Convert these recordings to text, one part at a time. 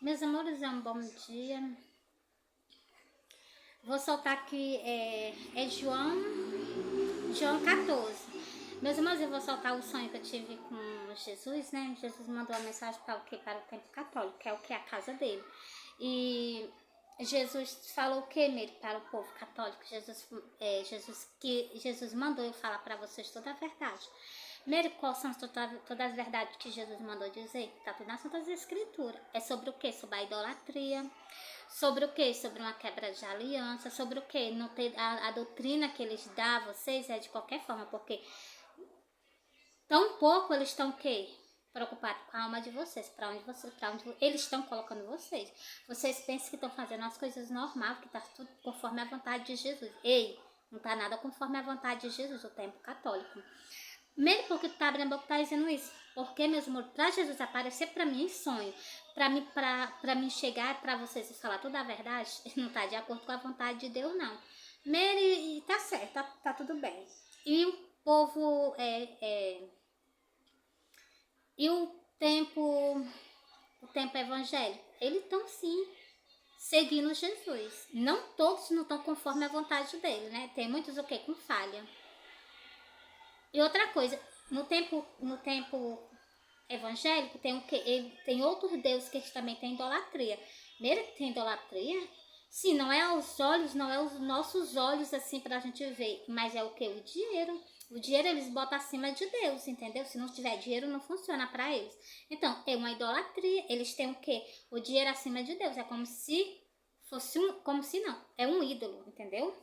Meus amores, é um bom dia. Vou soltar aqui, João 14. Meus amores, eu vou soltar o sonho que eu tive com Jesus, né? Jesus mandou uma mensagem para o quê? Para o templo católico, que é o que? A casa dele. E Jesus falou o que mesmo para o povo católico? Jesus mandou eu falar para vocês toda a verdade. Primeiro, quais são todas as verdades que Jesus mandou dizer? Está tudo nas Santas Escrituras. É sobre o que? Sobre a idolatria. Sobre o que? Sobre uma quebra de aliança. Sobre o que? Não ter a doutrina que eles dão a vocês é de qualquer forma. Porque tão pouco eles estão o quê? Preocupados com a alma de vocês. Para onde eles estão colocando vocês. Vocês pensam que estão fazendo as coisas normais. Que está tudo conforme a vontade de Jesus. Ei, não está nada conforme a vontade de Jesus. O templo católico. Mesmo porque tu tá abrindo a boca, tá dizendo isso. Porque, meus amores, pra Jesus aparecer pra mim em sonho, pra mim chegar pra vocês e falar toda a verdade, não tá de acordo com a vontade de Deus, não. E tá certo, tá tudo bem. E o povo, e o tempo evangélico, eles estão sim seguindo Jesus. Não todos não estão conforme a vontade dele, né? Tem muitos o quê? Com falha. E outra coisa, no tempo evangélico tem o que? Tem outros deuses que eles também têm idolatria. Primeiro que tem idolatria, sim, não é aos olhos, não é os nossos olhos assim pra gente ver, mas é o que? O dinheiro. O dinheiro eles botam acima de Deus, entendeu? Se não tiver dinheiro, não funciona pra eles. Então, é uma idolatria. Eles têm o que? O dinheiro acima de Deus. É como se fosse como se não. É um ídolo, entendeu?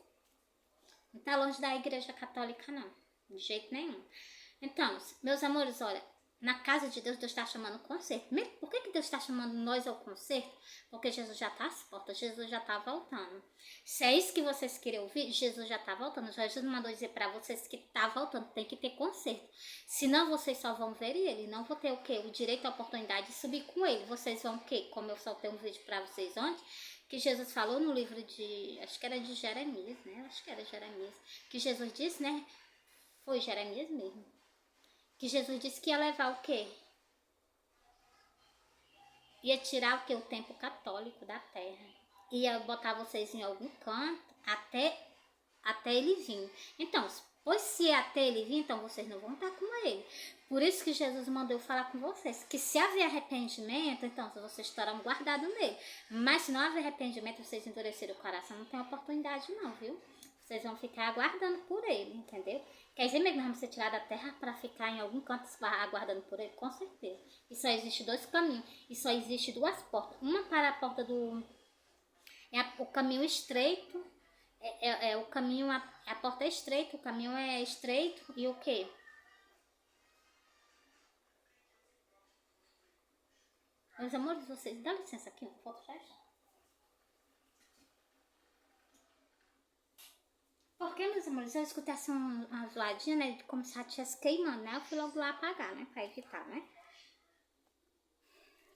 Não tá longe da igreja católica, não. De jeito nenhum. Então, meus amores, olha, na casa de Deus, Deus está chamando conserto. Por que Deus está chamando nós ao conserto? Porque Jesus já está às portas, Jesus já está voltando. Se é isso que vocês querem ouvir, Jesus já está voltando. Jesus mandou dizer para vocês que está voltando, tem que ter conserto. Senão vocês só vão ver ele, não vão ter o quê? O direito à oportunidade de subir com ele. Vocês vão o quê? Como eu soltei um vídeo para vocês ontem, que Jesus falou no livro de, acho que era de Jeremias, né? Acho que era Jeremias. Que Jesus disse, né? Foi Jeremias mesmo. Que Jesus disse que ia levar o quê? Ia tirar o quê? O templo católico da terra. Ia botar vocês em algum canto até ele vir. Então, pois se é até ele vir, então vocês não vão estar com ele. Por isso que Jesus mandou eu falar com vocês. Que se haver arrependimento, então vocês estarão guardados nele. Mas se não haver arrependimento, vocês endureceram o coração, não tem oportunidade não, viu? Vocês vão ficar aguardando por ele, entendeu? Quer dizer mesmo que vamos ser tirados da terra para ficar em algum canto aguardando por ele? Com certeza. E só existe dois caminhos. E só existe duas portas. Uma para a porta do... o caminho estreito. O caminho... A porta é estreita, o caminho é estreito. E o quê? Meus amores, vocês... Dá licença aqui, uma foto já. Porque, meus amores, eu escutei assim uma zoadinha, né? De como se ela estivesse queimando, né? Eu fui logo lá apagar, né? Pra evitar, né?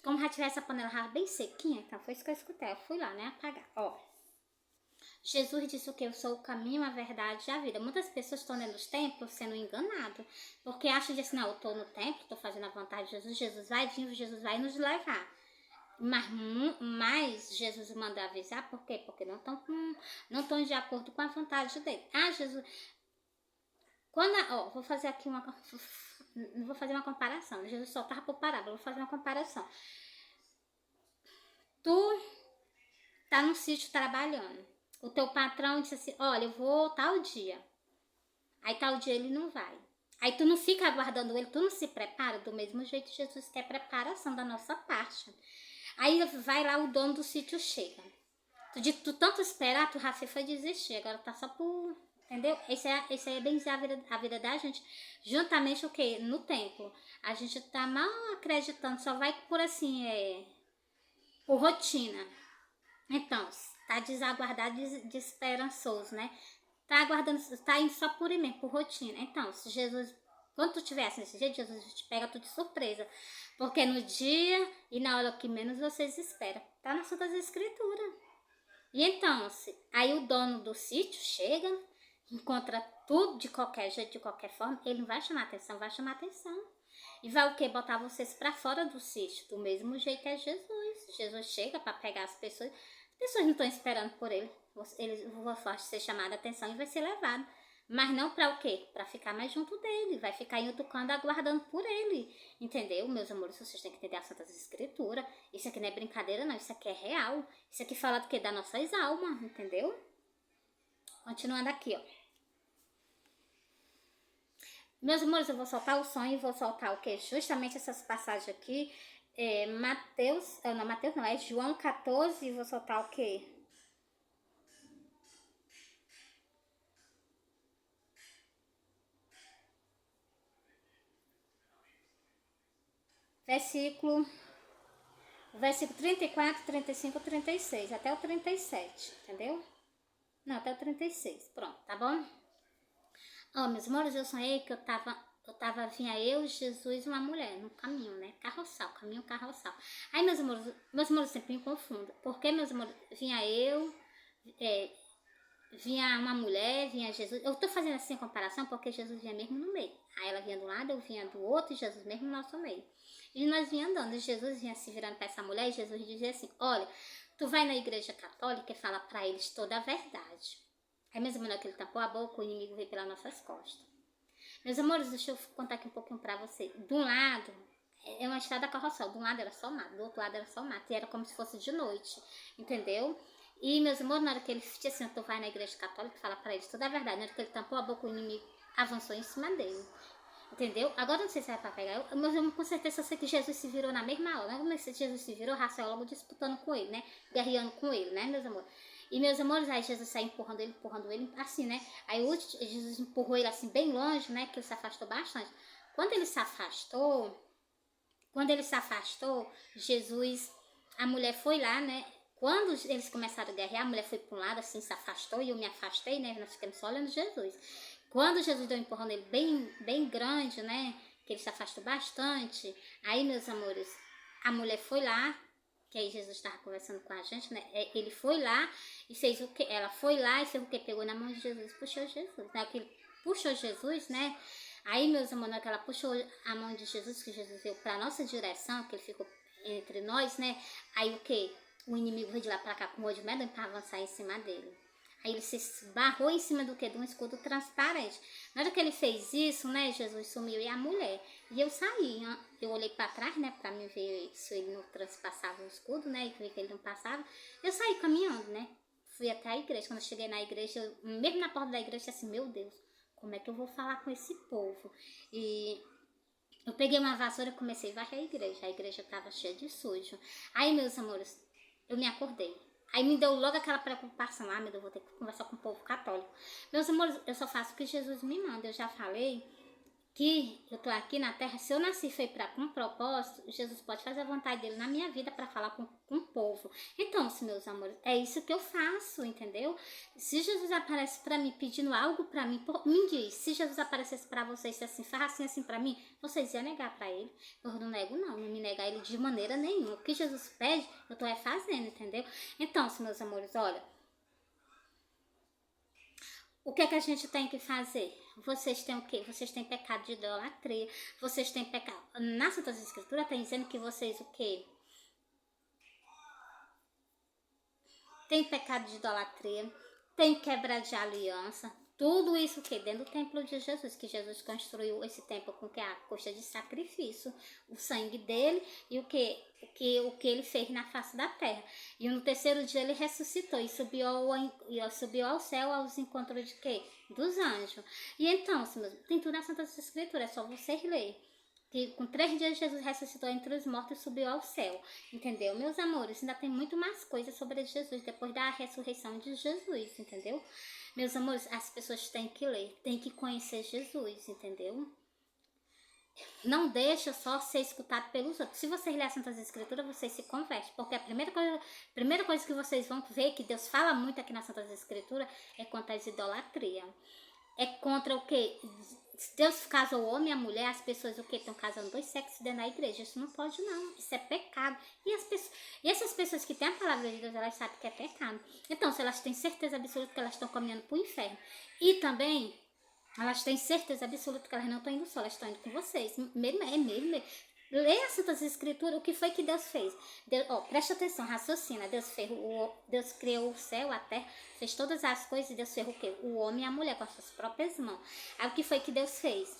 Como já tivesse a panela bem sequinha, então foi isso que eu escutei. Eu fui lá, né? Apagar. Ó. Jesus disse o que? Eu sou o caminho, a verdade e a vida. Muitas pessoas estão dentro dos templos sendo enganadas. Porque acham que assim, não, eu tô no templo, tô fazendo a vontade de Jesus. Jesus vai vir, Jesus vai nos levar. Mas Jesus manda avisar, por quê? Porque não estão de acordo com a vontade dele. Ah, Jesus... vou fazer aqui vou fazer uma comparação. Jesus só estava por parábola, vou fazer uma comparação. Tu tá num sítio trabalhando. O teu patrão disse assim, olha, eu vou tal dia. Aí tal dia ele não vai. Aí tu não fica aguardando ele, tu não se prepara. Do mesmo jeito Jesus quer preparação da nossa parte. Aí vai lá, o dono do sítio chega. Tu tanto esperar, tu já foi desistir. Agora tá só por... Entendeu? Esse aí é bem dizer a vida da gente. Juntamente o que? No templo. A gente tá mal acreditando. Só vai por assim, por rotina. Então, tá desaguardado, desesperançoso, né? Tá aguardando, tá indo só por mesmo, por rotina. Então, se Jesus... Quando tu tivesse nesse dia, Jesus te pega tudo de surpresa. Porque no dia e na hora que menos vocês esperam. Tá nas Santas Escrituras. E então, aí o dono do sítio chega, encontra tudo de qualquer jeito, de qualquer forma, ele não vai chamar atenção, vai chamar atenção. e vai o quê? Botar vocês para fora do sítio. Do mesmo jeito é Jesus. Jesus chega para pegar as pessoas não estão esperando por ele. Ele vai ser chamado a atenção e vai ser levado. Mas não para o quê? Para ficar mais junto dele. Vai ficar em outro canto aguardando por ele. Entendeu? Meus amores, vocês têm que entender as Santas Escrituras. Isso aqui não é brincadeira, não. Isso aqui é real. Isso aqui fala do quê? Das nossas almas. Entendeu? Continuando aqui, ó. Meus amores, eu vou soltar o som e vou soltar o quê? Justamente essas passagens aqui. Mateus não, é João 14 e vou soltar o quê? Versículo 34, 35, 36, até o 37, entendeu? Não, até o 36, pronto, tá bom? Ó, meus amores, eu sonhei que vinha eu, Jesus e uma mulher no caminho, né? Caminho carroçal. Aí, meus amores sempre me confundem. Porque, meus amores, vinha eu, vinha uma mulher, vinha Jesus. Eu tô fazendo assim comparação porque Jesus vinha mesmo no meio. Aí ela vinha do lado, eu vinha do outro e Jesus mesmo no nosso meio. E nós vinha andando, e Jesus vinha se virando para essa mulher e Jesus dizia assim, olha, tu vai na igreja católica e fala para eles toda a verdade. Aí, meus amores, que ele tampou a boca, o inimigo veio pelas nossas costas. Meus amores, deixa eu contar aqui um pouquinho pra você. De um lado, é uma estrada carroçal. De um lado era só mato, do outro lado era só mato. E era como se fosse de noite, entendeu? E, meus amores, na hora que ele disse assim, tu vai na igreja católica e fala pra eles toda a verdade. Na hora que ele tampou a boca, o inimigo avançou em cima dele. Entendeu? Agora não sei se é pra pegar. Mas eu com certeza eu sei que Jesus se virou na mesma hora. Como Jesus se virou, Rafael logo disputando com ele, né? Guerreando com ele, né, meus amores? E, meus amores, aí Jesus saiu empurrando ele, assim, né? Aí Jesus empurrou ele assim, bem longe, né? Que ele se afastou bastante. Quando ele se afastou, Jesus, a mulher foi lá, né? Quando eles começaram a guerrear, a mulher foi para um lado, assim, se afastou, e eu me afastei, né? Nós ficamos só olhando Jesus. Quando Jesus deu um empurrão nele bem grande, né? Que ele se afastou bastante. Aí, meus amores, a mulher foi lá, que aí Jesus estava conversando com a gente, né? Ele foi lá e fez o que? Ela foi lá e fez o que? Pegou na mão de Jesus e puxou Jesus, né? Que ele puxou Jesus, né? Aí, meus amores, que ela puxou a mão de Jesus, que Jesus veio para nossa direção, que ele ficou entre nós, né? Aí o que? O inimigo veio de lá para cá com o olho de medonho para avançar em cima dele. Aí ele se esbarrou em cima do que? De um escudo transparente. Na hora que ele fez isso, né, Jesus sumiu e a mulher. E eu saí, eu olhei para trás, né, para me ver se ele não transpassava o escudo, né, e vi que ele não passava. Eu saí caminhando, né, fui até a igreja. Quando eu cheguei na igreja, mesmo na porta da igreja, assim, meu Deus, como é que eu vou falar com esse povo? E eu peguei uma vassoura e comecei a varrer a igreja estava cheia de sujo. Aí, meus amores, eu me acordei. Aí me deu logo aquela preocupação, meu Deus, vou ter que conversar com o povo católico. Meus amores, eu só faço o que Jesus me manda. Eu já falei que eu tô aqui na terra, se eu nasci foi com um propósito, Jesus pode fazer a vontade dele na minha vida para falar com o povo. Então, meus amores, é isso que eu faço, entendeu? Se Jesus aparece para mim pedindo algo para mim, me diz, se Jesus aparecesse para vocês assim, faz assim para mim, vocês iam negar para ele? Eu não nego não me negar ele de maneira nenhuma. O que Jesus pede, eu tô fazendo, entendeu? Então, meus amores, olha, o que é que a gente tem que fazer? Vocês têm o quê? Vocês têm pecado de idolatria. Vocês têm pecado. Na Santas Escrituras tem dizendo que vocês o quê? Tem pecado de idolatria. Tem quebra de aliança. Tudo isso o quê? Dentro do templo de Jesus. Que Jesus construiu esse templo com que a custa de sacrifício. O sangue dele e o que ele fez na face da terra. E no terceiro dia ele ressuscitou e subiu ao céu aos encontros de quê? Dos anjos. E então, tem tudo na Santa Escritura, é só vocês lerem. Que com 3 dias Jesus ressuscitou entre os mortos e subiu ao céu. Entendeu? Meus amores, ainda tem muito mais coisas sobre Jesus depois da ressurreição de Jesus, entendeu? Meus amores, as pessoas têm que ler, têm que conhecer Jesus, entendeu? Não deixa só ser escutado pelos outros. Se vocês lerem as Santas Escrituras, vocês se convertem. Porque a primeira coisa que vocês vão ver, que Deus fala muito aqui nas Santas Escrituras, é contra as idolatrias. É contra o quê? Deus casou o homem e a mulher, as pessoas o quê? Estão casando 2 sexos dentro da igreja. Isso não pode não, isso é pecado. E essas pessoas que têm a palavra de Deus, elas sabem que é pecado. Então, se elas têm certeza absoluta que elas estão caminhando para o inferno. E também, Elas têm certeza absoluta que elas não estão indo só, elas estão indo com vocês. Mesmo. Leia as Santas Escrituras, o que foi que Deus fez. Deus, preste atenção, raciocina. Deus criou o céu, a terra, fez todas as coisas e Deus fez o quê? O homem e a mulher com as suas próprias mãos. Aí o que foi que Deus fez?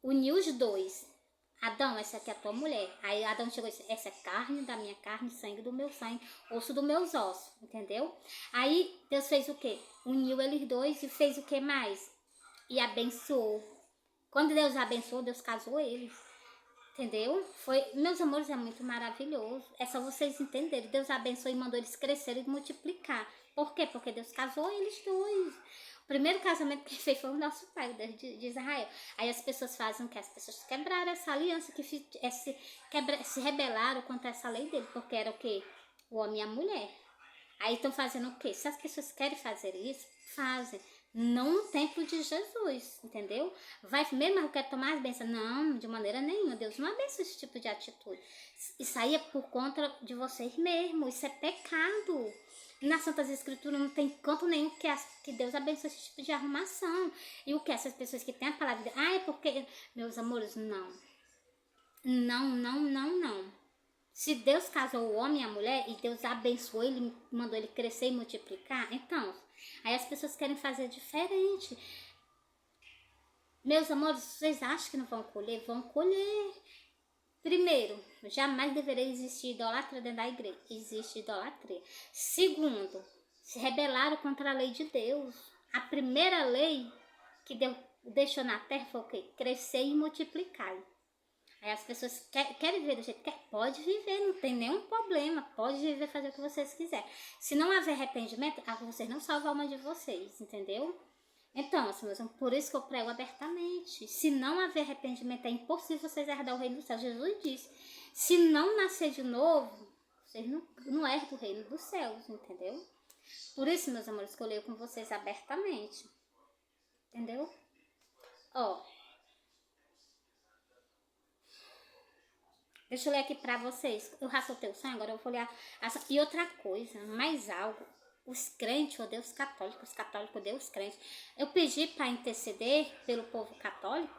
Uniu os dois. Adão, essa aqui é a tua mulher. Aí Adão chegou e disse, essa é carne da minha carne, sangue do meu sangue, osso dos meus ossos, entendeu? Aí Deus fez o quê? Uniu eles dois e fez o que mais? E abençoou. Quando Deus abençoou, Deus casou eles. Entendeu? Meus amores, é muito maravilhoso. É só vocês entenderem. Deus abençoou e mandou eles crescerem e multiplicar. Por quê? Porque Deus casou eles dois. O primeiro casamento que ele fez foi o nosso pai, o Deus de Israel. Aí as pessoas fazem o que? As pessoas quebraram essa aliança, se rebelaram contra essa lei dele. Porque era o quê? O homem e a mulher. Aí estão fazendo o quê? Se as pessoas querem fazer isso, fazem. Não no templo de Jesus, entendeu? Vai mesmo, eu quero tomar as bênçãos. Não, de maneira nenhuma. Deus não abençoa esse tipo de atitude. Isso aí é por conta de vocês mesmos. Isso é pecado. Nas Santas Escrituras não tem canto nenhum que Deus abençoe esse tipo de arrumação. E o que? Essas pessoas que têm a palavra de Deus. É porque... Meus amores, não. Não. Se Deus casou o homem e a mulher e Deus abençoou ele, mandou ele crescer e multiplicar, então, aí as pessoas querem fazer diferente. Meus amores, vocês acham que não vão colher? Vão colher. Primeiro, jamais deveria existir idolatria dentro da igreja. Existe idolatria. Segundo, se rebelaram contra a lei de Deus. A primeira lei que Deus deixou na terra foi o quê? Crescer e multiplicar. Aí as pessoas querem viver do jeito que quer. Pode viver, não tem nenhum problema. Pode viver, fazer o que vocês quiserem. Se não haver arrependimento, vocês não salvam a alma de vocês, entendeu? Então, assim, por isso que eu prego abertamente. Se não haver arrependimento, é impossível vocês herdar o reino do céu. Jesus disse, se não nascer de novo, vocês não herdam o reino dos céus, entendeu? Por isso, meus amores, que eu leio com vocês abertamente. Entendeu? Deixa eu ler aqui pra vocês. Eu já soltei o sangue, agora eu vou ler E outra coisa, mais algo. Os crentes odeiam os católicos odeiam os crentes. Eu pedi para interceder pelo povo católico.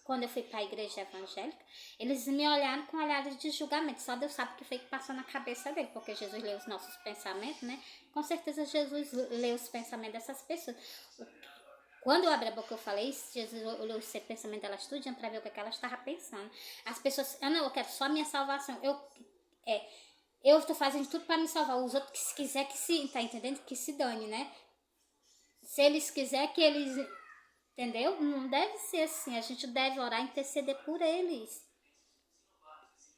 Quando eu fui para a igreja evangélica, eles me olharam com olhares de julgamento. Só Deus sabe o que foi que passou na cabeça dele. Porque Jesus lê os nossos pensamentos, né? Com certeza Jesus lê os pensamentos dessas pessoas. Quando eu abri a boca eu falei isso, Jesus olhou o pensamento delas tudinho para ver o que elas estavam pensando. As pessoas, eu quero só a minha salvação. Eu estou fazendo tudo para me salvar. Os outros, que se quiser, tá entendendo? Que se dane, né? Se eles quiserem, que eles... Entendeu? Não deve ser assim. A gente deve orar e interceder por eles.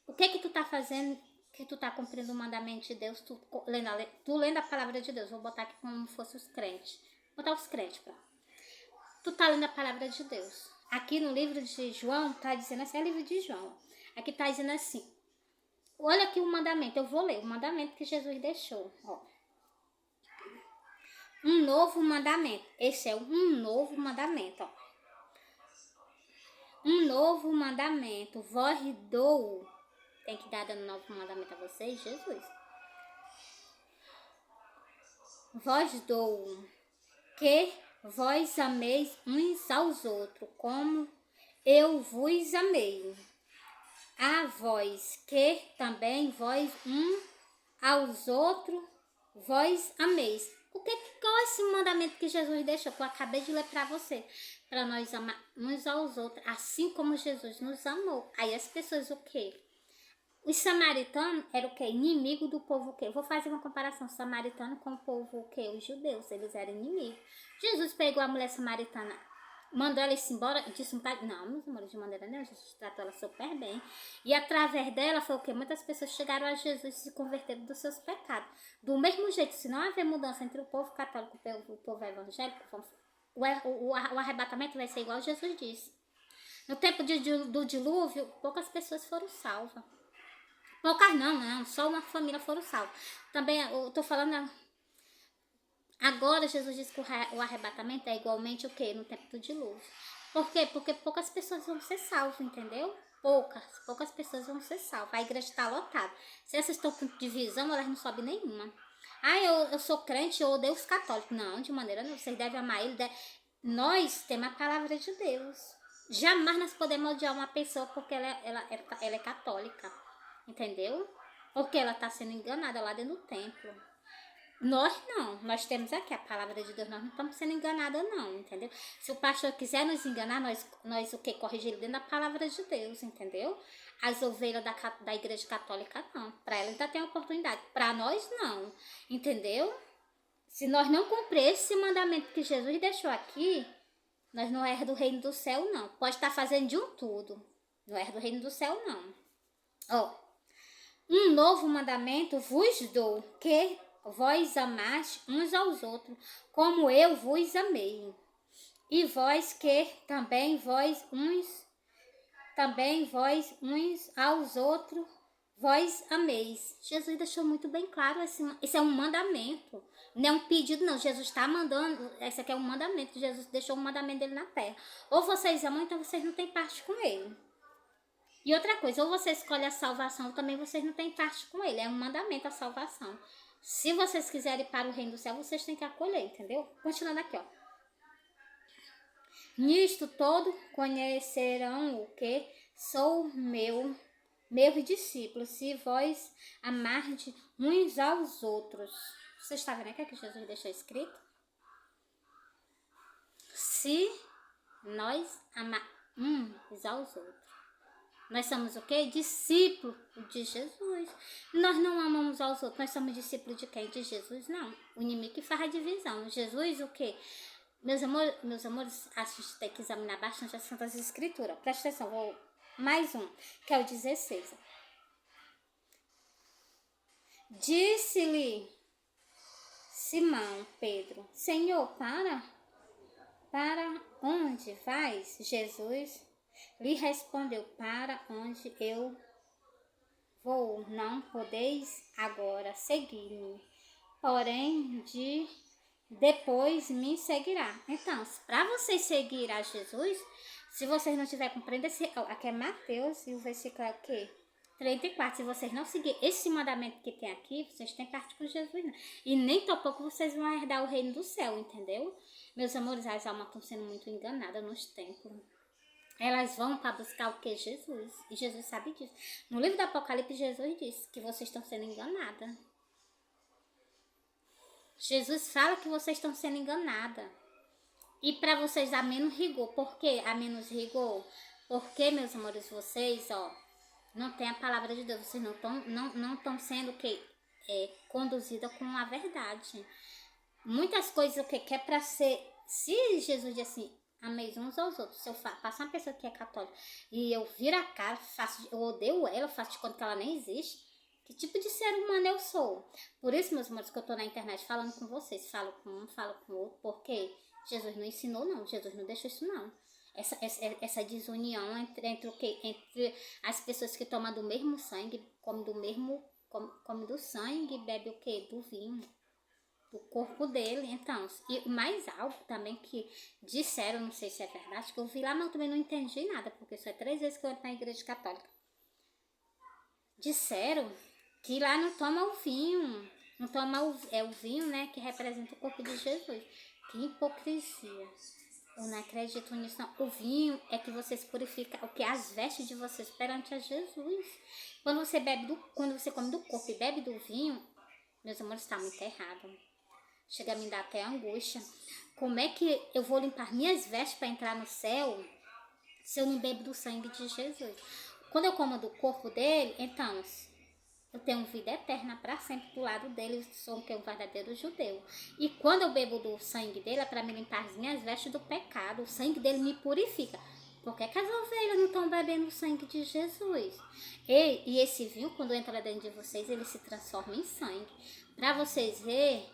O que tu tá fazendo? Que tu tá cumprindo o mandamento de Deus? Tu lendo a palavra de Deus. Vou botar aqui como se fosse os crentes. Vou botar os crentes pra... Tu tá lendo a palavra de Deus. Aqui no livro de João, tá dizendo assim, é o livro de João. Aqui tá dizendo assim, olha aqui o mandamento, eu vou ler o mandamento que Jesus deixou. Um novo mandamento. Esse é um novo mandamento. Um novo mandamento. Vós dou. Tem que dar dando novo mandamento a vocês, Jesus. Vós dou que vós ameis uns aos outros, como eu vos amei. A vós que também vós aos outros vós ameis. Qual é esse mandamento que Jesus deixou? Que eu acabei de ler para você. Para nós amar uns aos outros, assim como Jesus nos amou. Aí as pessoas o quê? Os samaritanos eram o quê? Inimigo do povo o quê? Eu vou fazer uma comparação samaritano com o povo o quê? Os judeus, eles eram inimigos. Jesus pegou a mulher samaritana, mandou ela ir embora e disse não, meus amores, de maneira nenhuma, Jesus tratou ela super bem. E através dela foi o que? Muitas pessoas chegaram a Jesus e se converteram dos seus pecados. Do mesmo jeito, se não haver mudança entre o povo católico e o povo evangélico, o arrebatamento vai ser igual Jesus disse. No tempo do dilúvio, poucas pessoas foram salvas. Poucas não, só uma família foram salvas. Também, eu tô falando... Agora, Jesus diz que o arrebatamento é igualmente o quê? No tempo do dilúvio. Por quê? Porque poucas pessoas vão ser salvas, entendeu? Poucas pessoas vão ser salvas. A igreja está lotada. Se essas estão com divisão, elas não sobem nenhuma. Eu sou crente, eu odeio os católicos. Não, de maneira nenhuma. Vocês devem amar ele. Nós temos a palavra de Deus. Jamais nós podemos odiar uma pessoa porque ela é católica, entendeu? Porque ela está sendo enganada lá dentro do templo. Nós não, nós temos aqui a palavra de Deus, nós não estamos sendo enganadas não, entendeu? Se o pastor quiser nos enganar, nós o que? Corrigir dentro da palavra de Deus, entendeu? As ovelhas da igreja católica não, para ela ainda tem oportunidade, para nós não, entendeu? Se nós não cumprir esse mandamento que Jesus deixou aqui, nós não é do reino do céu não, pode estar fazendo de um tudo, não é do reino do céu não. Ó, um novo mandamento vos dou, que vós amaste uns aos outros, como eu vos amei. E vós que também vós uns aos outros, vós ameis. Jesus deixou muito bem claro, esse é um mandamento, não é um pedido não, Jesus está mandando, esse aqui é um mandamento, Jesus deixou o mandamento dele na terra. Ou vocês amam, então vocês não têm parte com ele. E outra coisa, ou você escolhe a salvação, ou também vocês não têm parte com ele, é um mandamento a salvação. Se vocês quiserem ir para o reino do céu, vocês têm que acolher, entendeu? Continuando aqui, ó. Nisto todo conhecerão o que sou meus discípulos, se vós amardes uns aos outros. Você está vendo aqui que Jesus deixou escrito? Se nós amarmos uns aos outros. Nós somos o quê? Discípulo de Jesus. Nós não amamos aos outros. Nós somos discípulos de quem? De Jesus, não. O inimigo que faz a divisão. Jesus, o quê? Meus amores, a gente tem que examinar bastante as Santas Escrituras. Presta atenção, vou mais um, que é o 16. Disse-lhe Simão Pedro, Senhor, para onde vais? Jesus lhe respondeu, para onde eu vou, não podeis agora seguir-me, porém depois me seguirá. Então, para vocês seguir a Jesus, se vocês não tiverem compreendendo, aqui é Mateus e o versículo é o quê? 34. Se vocês não seguirem esse mandamento que tem aqui, vocês têm parte com Jesus, não. E nem tão pouco vocês vão herdar o reino do céu, entendeu? Meus amores, as almas estão sendo muito enganadas nos templos. Elas vão para buscar o que? Jesus. E Jesus sabe disso. No livro do Apocalipse, Jesus diz que vocês estão sendo enganadas. Jesus fala que vocês estão sendo enganadas. E para vocês há menos rigor. Por que há menos rigor? Porque, meus amores, vocês, ó, não tem a palavra de Deus. Vocês não estão sendo conduzidas com a verdade. Muitas coisas o que é para ser... Se Jesus diz assim, ameis uns aos outros. Se eu passo uma pessoa que é católica e eu viro a cara, eu odeio ela, faço de conta que ela nem existe. Que tipo de ser humano eu sou? Por isso, meus amores, que eu tô na internet falando com vocês. Falo com um, falo com o outro. Porque Jesus não ensinou, não. Jesus não deixou isso, não. Essa desunião entre o quê? Entre as pessoas que tomam do mesmo sangue, come do sangue, bebe o quê? Do vinho. Do corpo dele. Então, e mais algo também que disseram, não sei se é verdade, que eu vi lá, mas eu também não entendi nada, porque isso é 3 vezes que eu entro na igreja católica. Disseram que lá não toma o vinho, não toma o vinho, né, que representa o corpo de Jesus. Que hipocrisia. Eu não acredito nisso, não. O vinho é que vocês purificam, o que as vestes de vocês perante a Jesus. Quando você come do corpo e bebe do vinho, meus amores, está muito errado. Chega a me dar até angústia. Como é que eu vou limpar minhas vestes para entrar no céu se eu não bebo do sangue de Jesus? Quando eu como do corpo dele, então eu tenho vida eterna para sempre do lado dele. Eu sou um verdadeiro judeu. E quando eu bebo do sangue dele, é para me limpar as minhas vestes do pecado. O sangue dele me purifica. Por que as ovelhas não estão bebendo o sangue de Jesus? E esse vinho, quando entra dentro de vocês, ele se transforma em sangue. Para vocês verem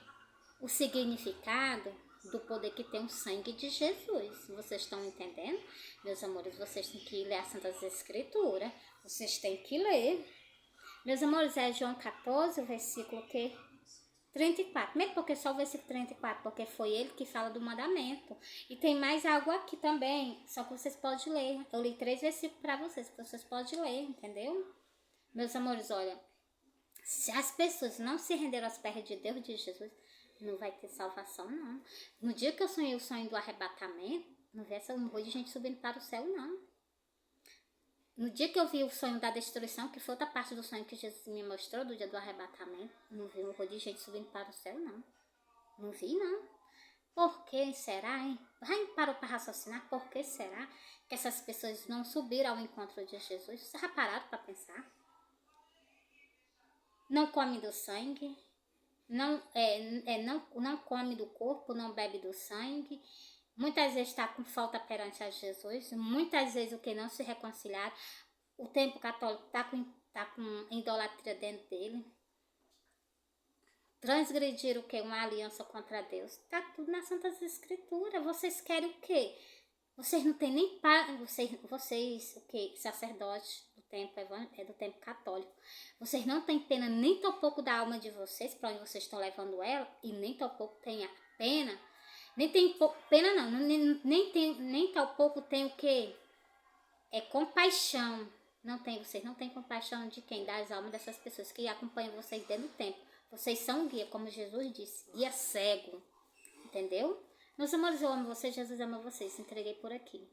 o significado do poder que tem o sangue de Jesus. Vocês estão entendendo? Meus amores, vocês têm que ler as Santas Escrituras. Vocês têm que ler. Meus amores, é João 14, o versículo 34. Mesmo porque só o versículo 34, porque foi ele que fala do mandamento. E tem mais algo aqui também, só que vocês podem ler. Eu li 3 versículos para vocês, que vocês podem ler, entendeu? Meus amores, olha, se as pessoas não se renderam aos pés de Deus, de Jesus, Não vai ter salvação, não. No dia que eu sonhei o sonho do arrebatamento, não vi essa horror de gente subindo para o céu, não. No dia que eu vi o sonho da destruição, que foi outra parte do sonho que Jesus me mostrou, do dia do arrebatamento, não vi um horror de gente subindo para o céu, não. Não vi, não. Por que será, hein? Parou para raciocinar, por que será que essas pessoas não subiram ao encontro de Jesus? Vocês já pararam para pensar? Não come do sangue, não come do corpo, não bebe do sangue. Muitas vezes está com falta perante a Jesus. Muitas vezes o que não se reconciliar. O templo católico está com idolatria dentro dele. Transgredir o que? Uma aliança contra Deus. Está tudo nas Santas Escrituras. Vocês querem o quê? Vocês não têm nem vocês o que? Sacerdotes do templo católico. Vocês não têm pena nem tão pouco da alma de vocês, para onde vocês estão levando ela, e nem tão pouco tem a pena. Nem tem pena não, nem tão pouco tem o que? É compaixão. Vocês não têm compaixão de quem? Das almas dessas pessoas que acompanham vocês dentro do templo. Vocês são guia, como Jesus disse, guia cego. Entendeu? Meus amores, eu amo vocês, Jesus ama vocês. Entreguei por aqui.